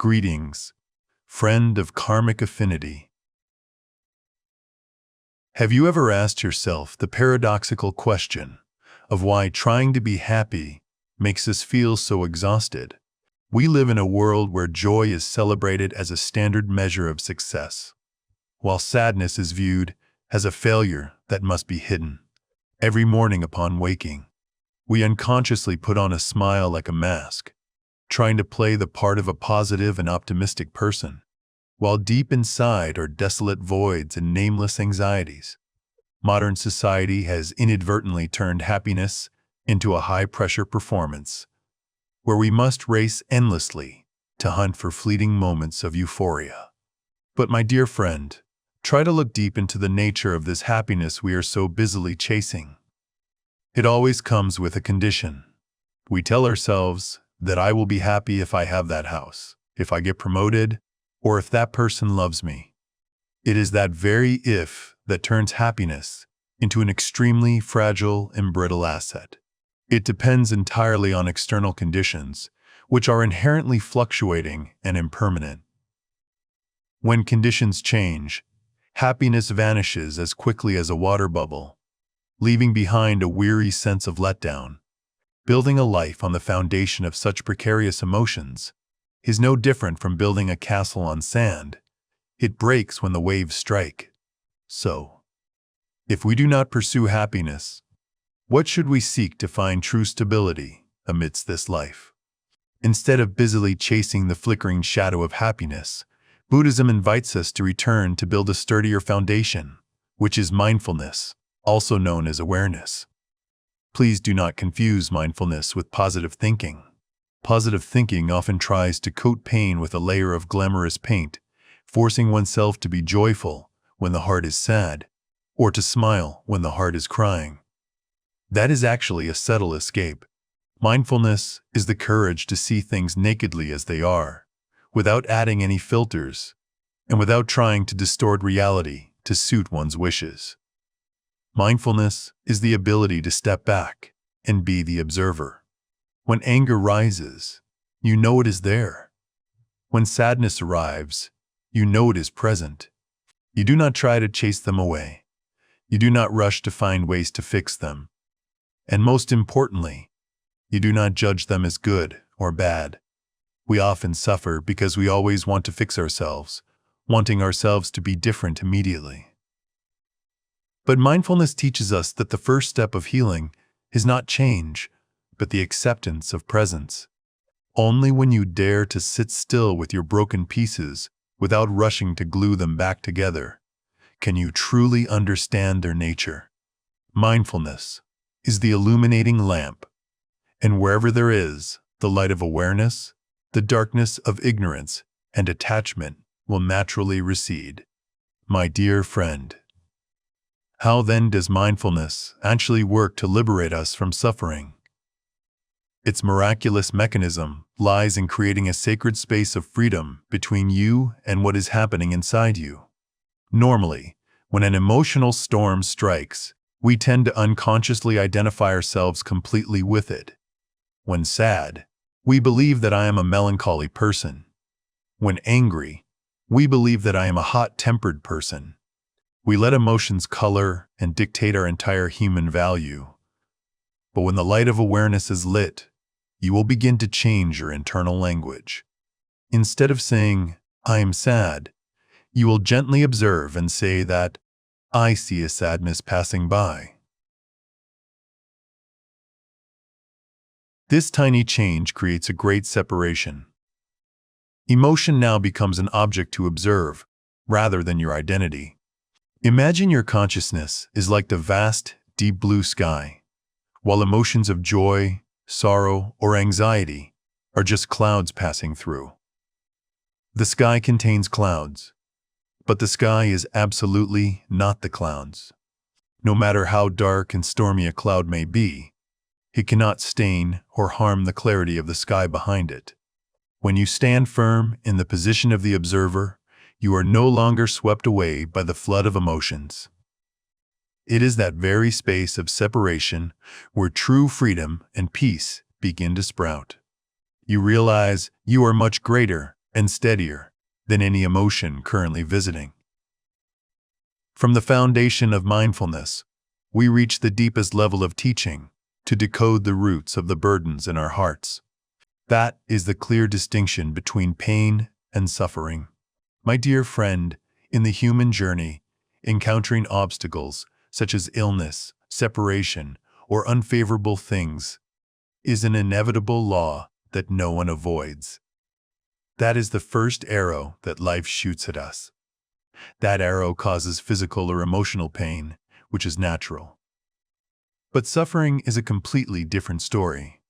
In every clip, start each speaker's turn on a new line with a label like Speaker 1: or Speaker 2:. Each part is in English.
Speaker 1: Greetings, friend of karmic affinity. Have you ever asked yourself the paradoxical question of why trying to be happy makes us feel so exhausted? We live in a world where joy is celebrated as a standard measure of success, while sadness is viewed as a failure that must be hidden. Every morning upon waking, we unconsciously put on a smile like a mask, trying to play the part of a positive and optimistic person, while deep inside are desolate voids and nameless anxieties. Modern society has inadvertently turned happiness into a high-pressure performance, where we must race endlessly to hunt for fleeting moments of euphoria. But my dear friend, try to look deep into the nature of this happiness we are so busily chasing. It always comes with a condition. We tell ourselves that I will be happy if I have that house, if I get promoted, or if that person loves me. It is that very if that turns happiness into an extremely fragile and brittle asset. It depends entirely on external conditions, which are inherently fluctuating and impermanent. When conditions change, happiness vanishes as quickly as a water bubble, leaving behind a weary sense of letdown. Building a life on the foundation of such precarious emotions is no different from building a castle on sand. It breaks when the waves strike. So, if we do not pursue happiness, what should we seek to find true stability amidst this life? Instead of busily chasing the flickering shadow of happiness, Buddhism invites us to return to build a sturdier foundation, which is mindfulness, also known as awareness. Please do not confuse mindfulness with positive thinking. Positive thinking often tries to coat pain with a layer of glamorous paint, forcing oneself to be joyful when the heart is sad, or to smile when the heart is crying. That is actually a subtle escape. Mindfulness is the courage to see things nakedly as they are, without adding any filters, and without trying to distort reality to suit one's wishes. Mindfulness is the ability to step back and be the observer. When anger rises, you know it is there. When sadness arrives, you know it is present. You do not try to chase them away. You do not rush to find ways to fix them. And most importantly, you do not judge them as good or bad. We often suffer because we always want to fix ourselves, wanting ourselves to be different immediately. But mindfulness teaches us that the first step of healing is not change, but the acceptance of presence. Only when you dare to sit still with your broken pieces without rushing to glue them back together can you truly understand their nature. Mindfulness is the illuminating lamp, and wherever there is the light of awareness, the darkness of ignorance and attachment will naturally recede. My dear friend, how then does mindfulness actually work to liberate us from suffering? Its miraculous mechanism lies in creating a sacred space of freedom between you and what is happening inside you. Normally, when an emotional storm strikes, we tend to unconsciously identify ourselves completely with it. When sad, we believe that I am a melancholy person. When angry, we believe that I am a hot-tempered person. We let emotions color and dictate our entire human value. But when the light of awareness is lit, you will begin to change your internal language. Instead of saying, I am sad, you will gently observe and say that, I see a sadness passing by. This tiny change creates a great separation. Emotion now becomes an object to observe, rather than your identity. Imagine your consciousness is like the vast, deep blue sky, while emotions of joy, sorrow, or anxiety are just clouds passing through. The sky contains clouds, but the sky is absolutely not the clouds. No matter how dark and stormy a cloud may be, it cannot stain or harm the clarity of the sky behind it. When you stand firm in the position of the observer, you are no longer swept away by the flood of emotions. It is that very space of separation where true freedom and peace begin to sprout. You realize you are much greater and steadier than any emotion currently visiting. From the foundation of mindfulness, we reach the deepest level of teaching to decode the roots of the burdens in our hearts. That is the clear distinction between pain and suffering. My dear friend, in the human journey, encountering obstacles such as illness, separation, or unfavorable things is an inevitable law that no one avoids. That is the first arrow that life shoots at us. That arrow causes physical or emotional pain, which is natural. But suffering is a completely different story.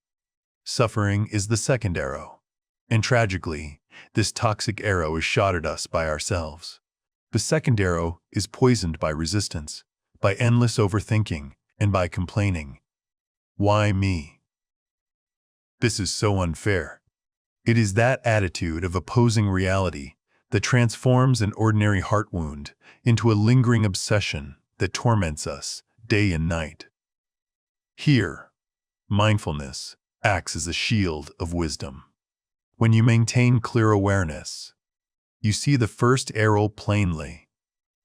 Speaker 1: Suffering is the second arrow. And tragically, this toxic arrow is shot at us by ourselves. The second arrow is poisoned by resistance, by endless overthinking, and by complaining. Why me? This is so unfair. It is that attitude of opposing reality that transforms an ordinary heart wound into a lingering obsession that torments us day and night. Here, mindfulness acts as a shield of wisdom. When you maintain clear awareness, you see the first arrow plainly.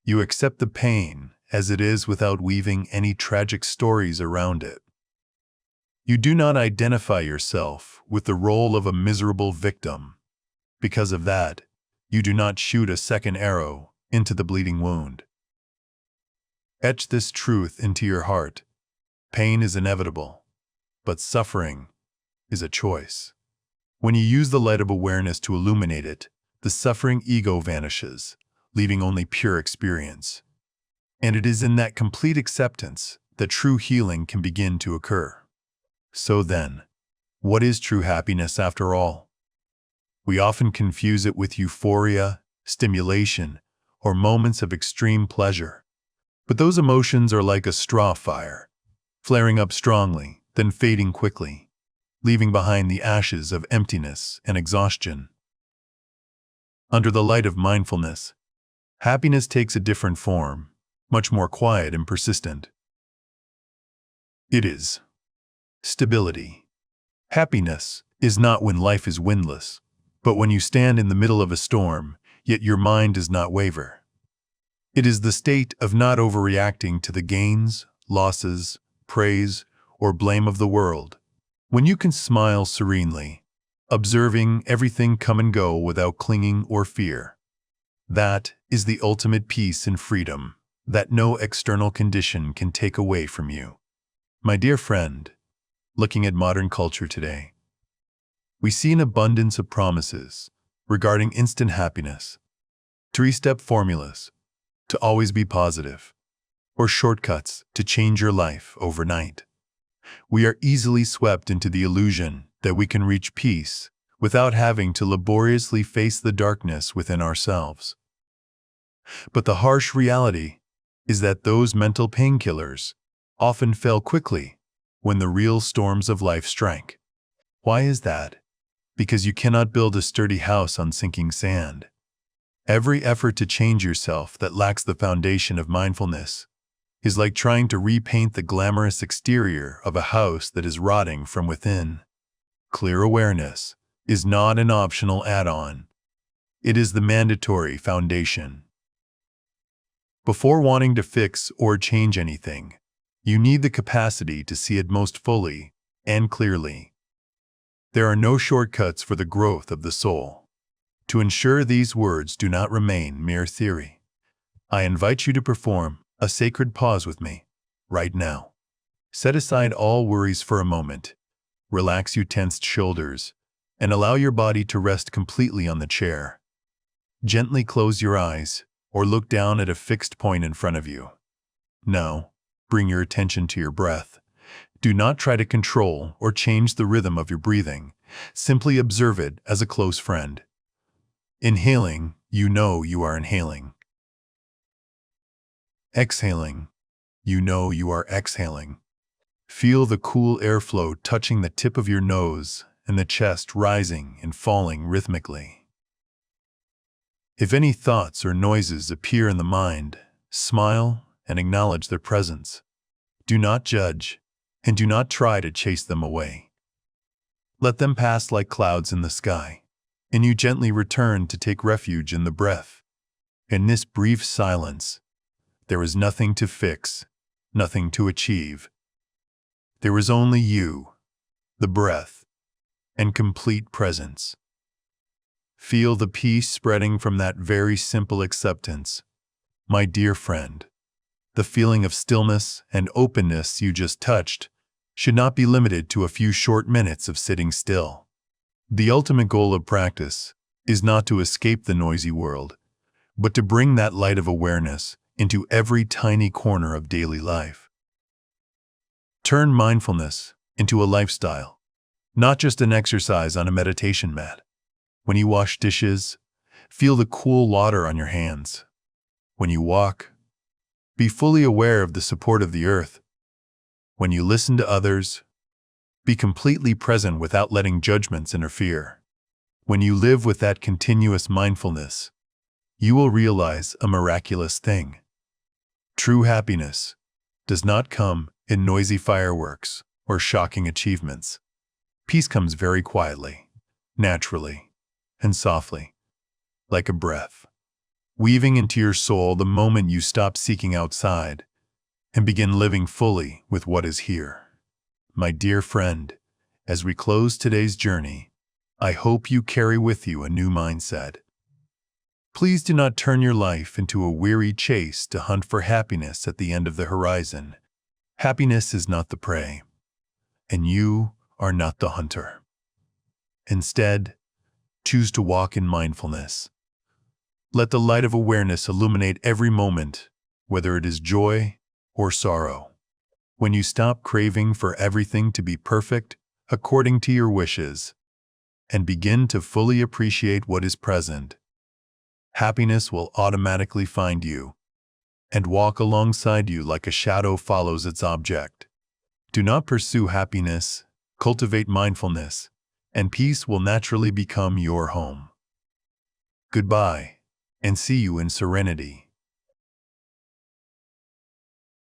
Speaker 1: You accept the pain as it is without weaving any tragic stories around it. You do not identify yourself with the role of a miserable victim. Because of that, you do not shoot a second arrow into the bleeding wound. Etch this truth into your heart. Pain is inevitable, but suffering is a choice. When you use the light of awareness to illuminate it, the suffering ego vanishes, leaving only pure experience. And it is in that complete acceptance that true healing can begin to occur. So then, what is true happiness after all? We often confuse it with euphoria, stimulation, or moments of extreme pleasure. But those emotions are like a straw fire, flaring up strongly, then fading quickly, leaving behind the ashes of emptiness and exhaustion. Under the light of mindfulness, happiness takes a different form, much more quiet and persistent. It is stability. Happiness is not when life is windless, but when you stand in the middle of a storm, yet your mind does not waver. It is the state of not overreacting to the gains, losses, praise, or blame of the world. When you can smile serenely, observing everything come and go without clinging or fear. That is the ultimate peace and freedom that no external condition can take away from you. My dear friend, looking at modern culture today, we see an abundance of promises regarding instant happiness, three-step formulas to always be positive, or shortcuts to change your life overnight. We are easily swept into the illusion that we can reach peace without having to laboriously face the darkness within ourselves. But the harsh reality is that those mental painkillers often fail quickly when the real storms of life strike. Why is that? Because you cannot build a sturdy house on sinking sand. Every effort to change yourself that lacks the foundation of mindfulness is like trying to repaint the glamorous exterior of a house that is rotting from within. Clear awareness is not an optional add-on. It is the mandatory foundation. Before wanting to fix or change anything, you need the capacity to see it most fully and clearly. There are no shortcuts for the growth of the soul. To ensure these words do not remain mere theory, I invite you to perform a sacred pause with me right now. Set aside all worries for a moment. Relax your tensed shoulders and allow your body to rest completely on the chair. Gently close your eyes or look down at a fixed point in front of you. Now, bring your attention to your breath. Do not try to control or change the rhythm of your breathing. Simply observe it as a close friend. Inhaling, you know you are inhaling. Exhaling, you know you are exhaling. Feel the cool airflow touching the tip of your nose and the chest rising and falling rhythmically. If any thoughts or noises appear in the mind, smile and acknowledge their presence. Do not judge, and do not try to chase them away. Let them pass like clouds in the sky. and you gently return to take refuge in the breath. In this brief silence, there is nothing to fix, nothing to achieve. There is only you, the breath, and complete presence. Feel the peace spreading from that very simple acceptance. My dear friend, the feeling of stillness and openness you just touched should not be limited to a few short minutes of sitting still. The ultimate goal of practice is not to escape the noisy world, but to bring that light of awareness into every tiny corner of daily life. Turn mindfulness into a lifestyle, not just an exercise on a meditation mat. When you wash dishes, feel the cool water on your hands. When you walk, be fully aware of the support of the earth. When you listen to others, be completely present without letting judgments interfere. When you live with that continuous mindfulness, you will realize a miraculous thing. True happiness does not come in noisy fireworks or shocking achievements. Peace comes very quietly, naturally, and softly, like a breath, weaving into your soul the moment you stop seeking outside and begin living fully with what is here. My dear friend, as we close today's journey, I hope you carry with you a new mindset. Please do not turn your life into a weary chase to hunt for happiness at the end of the horizon. Happiness is not the prey, and you are not the hunter. Instead, choose to walk in mindfulness. Let the light of awareness illuminate every moment, whether it is joy or sorrow. When you stop craving for everything to be perfect according to your wishes, and begin to fully appreciate what is present, happiness will automatically find you and walk alongside you like a shadow follows its object. Do not pursue happiness, cultivate mindfulness, and peace will naturally become your home. Goodbye, and see you in serenity.